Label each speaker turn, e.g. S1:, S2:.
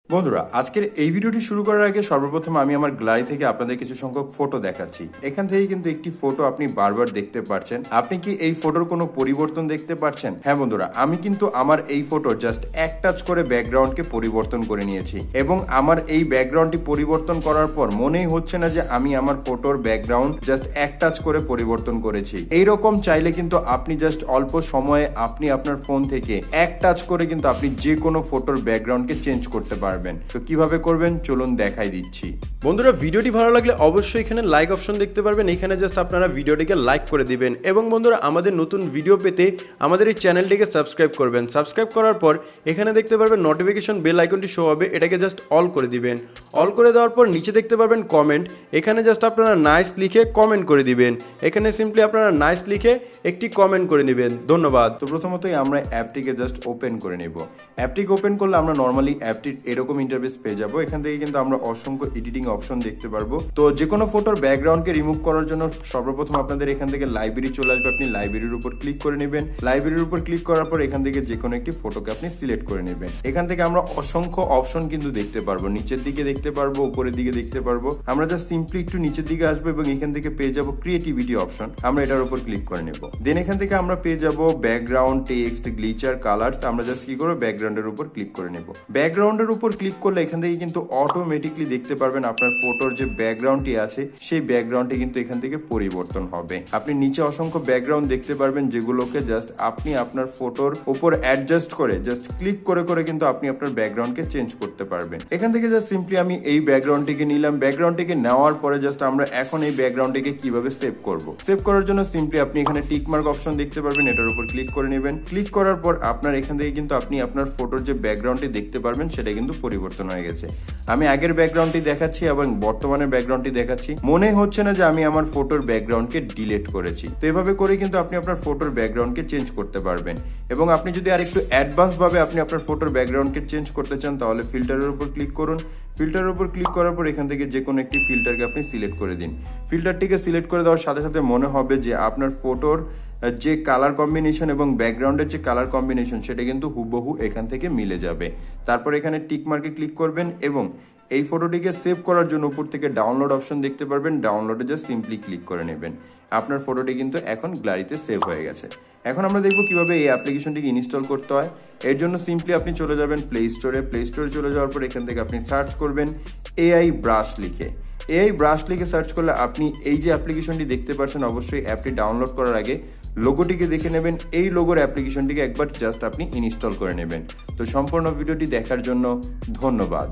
S1: বন্ধুরা আজকের এই ভিডিওটি শুরু করার আগে সর্বপ্রথম আমি আমার গ্যালারি থেকে আপনাদের কিছু সংখ্যক ফটো দেখাচ্ছি। এখান থেকে কিন্তু একটি ফটো আপনি বারবার দেখতে পাচ্ছেন। আপনি কি এই ফটোর কোনো পরিবর্তন দেখতে পাচ্ছেন? হ্যাঁ বন্ধুরা, আমি কিন্তু আমার এই ফটোর জাস্ট এক টাচ করে ব্যাকগ্রাউন্ডকে পরিবর্তন করে নিয়েছি এবং আমার এই ব্যাকগ্রাউন্ডটি পরিবর্তন করার পর মনেই হচ্ছে না যে আমি আমার ফটোর ব্যাকগ্রাউন্ড জাস্ট এক টাচ করে পরিবর্তন করেছি। এইরকম চাইলে কিন্তু আপনি জাস্ট অল্প সময়ে আপনি আপনার ফোন থেকে এক টাচ করে কিন্তু আপনি যে কোনো ফটোর ব্যাকগ্রাউন্ডকে চেঞ্জ করতে পারবেন। তো কিভাবে করবেন চলুন দেখাই দিচ্ছি।
S2: বন্ধুরা ভিডিওটি ভালো লাগলে অবশ্যই এখানে লাইক অপশন দেখতে পারবেন, এখানে জাস্ট আপনারা ভিডিওটিকে লাইক করে দিবেন এবং বন্ধুরা আমাদের নতুন ভিডিও পেতে আমাদের এই চ্যানেলটিকে সাবস্ক্রাইব করবেন। সাবস্ক্রাইব করার পর এখানে দেখতে পারবেন নোটিফিকেশন বেল আইকনটি শো হবে, এটাকে জাস্ট অল করে দিবেন। অল করে দেওয়ার পর নিচে দেখতে পারবেন কমেন্ট, এখানে জাস্ট আপনারা নাইস লিখে কমেন্ট করে দিবেন। এখানে সিম্পলি আপনারা নাইস লিখে একটি কমেন্ট করে নেবেন। ধন্যবাদ।
S1: তো প্রথমতই আমরা অ্যাপটিকে জাস্ট ওপেন করে নেব। অ্যাপটিকে ওপেন করলে আমরা নর্মালি অ্যাপটির এরকম ইন্টারফেস পেয়ে যাবো। এখান থেকে কিন্তু আমরা অসংখ্য এডিটিং অপশন দেখতে পারবো। তো যে কোনো ফটোর ব্যাকগ্রাউন্ডকে রিমুভ করার জন্য সর্বপ্রথম আপনাদের এখান থেকে লাইব্রেরি চলে আসবে। আপনি লাইব্রেরির উপর ক্লিক করে নেবেন। লাইব্রেরির উপর ক্লিক করার পর এখান থেকে যে কোনো একটি ফটোকে আপনি সিলেক্ট করে নেবেন। এখান থেকে আমরা অসংখ্য অপশন কিন্তু দেখতে পারবো, নিচের দিকে দেখতে পারবো, উপরের দিকে দেখতে পারবো। আমরা জাস্ট সিম্পলি একটু নিচের দিকে আসবো এবং এখান থেকে পেয়ে যাবো ক্রিয়েটিভিটি অপশন। আমরা এটার উপর ক্লিক করে নেব। দেন এখান থেকে আমরা পেয়ে যাবো ব্যাকগ্রাউন্ড, টেক্সট, গ্লিচার, কালার্স। আমরা জাস্ট কি করবো ব্যাকগ্রাউন্ডের উপর ক্লিক করে নেব। ব্যাকগ্রাউন্ডের উপর ক্লিক করলে এখান থেকে কিন্তু অটোমেটিকলি দেখতে পারবেন আপনার ফটোর যে ব্যাকগ্রাউন্ডটি আছে সেই ব্যাকগ্রাউন্ডটি কিন্তু এখান থেকে পরিবর্তন হবে। আপনি নিচে অসংখ্য ব্যাকগ্রাউন্ড দেখতে পারবেন যেগুলোকে জাস্ট আপনি আপনার ফটোর উপর অ্যাডজাস্ট করে জাস্ট ক্লিক করে করে কিন্তু আপনি আপনার ব্যাকগ্রাউন্ডকে চেঞ্জ করতে পারবেন। এখান থেকে জাস্ট সিম্পলি আমি এই ব্যাকগ্রাউন্ডটিকে নিলাম। ব্যাকগ্রাউন্ডটিকে নেওয়ার পরে জাস্ট আমরা এখন এই ব্যাকগ্রাউন্ডটিকে কিভাবে সেভ করব। সেভ করার জন্য সিম্পলি আপনি এখানে টিক মার্ক অপশন দেখতে পারবেন, এটার উপর ক্লিক করে নেবেন। ক্লিক করার পর আপনার এখান থেকে কিন্তু আপনি আপনার ফটোর যে ব্যাকগ্রাউন্ডটি দেখতে পারবেন সেটা কিন্তু পরিবর্তন হয়ে গেছে। আমি আগের ব্যাকগ্রাউন্ডটি দেখাচ্ছি এবং বর্তমানের ব্যাকগ্রাউন্ডটি দেখাচ্ছি। মনে হচ্ছে না যে আমি আমার ফটোর ব্যাকগ্রাউন্ডকে ডিলিট করেছি। তো এভাবে করে কিন্তু আপনি আপনার ফটোর ব্যাকগ্রাউন্ডকে চেঞ্জ করতে পারবেন। এবং আপনি যদি আরেকটু অ্যাডভান্স ভাবে আপনি আপনার ফটোর ব্যাকগ্রাউন্ডকে চেঞ্জ করতে চান তাহলে ফিল্টারের উপর ক্লিক করুন। ফিল্টারের উপর ক্লিক করার পর এখান থেকে যে কোনো একটি ফিল্টারকে আপনি সিলেক্ট করে দিন। ফিল্টারটিকে সিলেক্ট করে দেওয়ার সাথে সাথে মনে হবে যে আপনার ফটোর যে কালার কম্বিনেশন এবং ব্যাকগ্রাউন্ডের যে কালার কম্বিনেশন সেটা কিন্তু হুবহু এখান থেকে মিলে যাবে। তারপর এখানে টিক মার্কে ক্লিক করবেন এবং এই ফটোটিকে সেভ করার জন্য উপর থেকে ডাউনলোড অপশন দেখতে পারবেন। ডাউনলোডে জাস্ট সিম্পলি ক্লিক করে নেবেন। আপনার ফটোটি কিন্তু এখন গ্যালারিতে সেভ হয়ে গেছে। এখন আমরা দেখবো কিভাবে এই অ্যাপ্লিকেশনটিকে ইনস্টল করতে হয়। এর জন্য সিম্পলি আপনি চলে যাবেন প্লে স্টোরে। প্লে স্টোরে চলে যাওয়ার পর এখান থেকে আপনি সার্চ করবেন এআই ব্রাশ লিখে। এআই ব্রাশ লিখে সার্চ করলে আপনি এই যে অ্যাপ্লিকেশনটি দেখতে পাচ্ছেন, অবশ্যই অ্যাপটি ডাউনলোড করার আগে লোগোটিকে দেখে নেবেন। এই লোগোর অ্যাপ্লিকেশনটিকে একবার জাস্ট আপনি ইনস্টল করে নেবেন। তো সম্পূর্ণ ভিডিওটি দেখার জন্য ধন্যবাদ।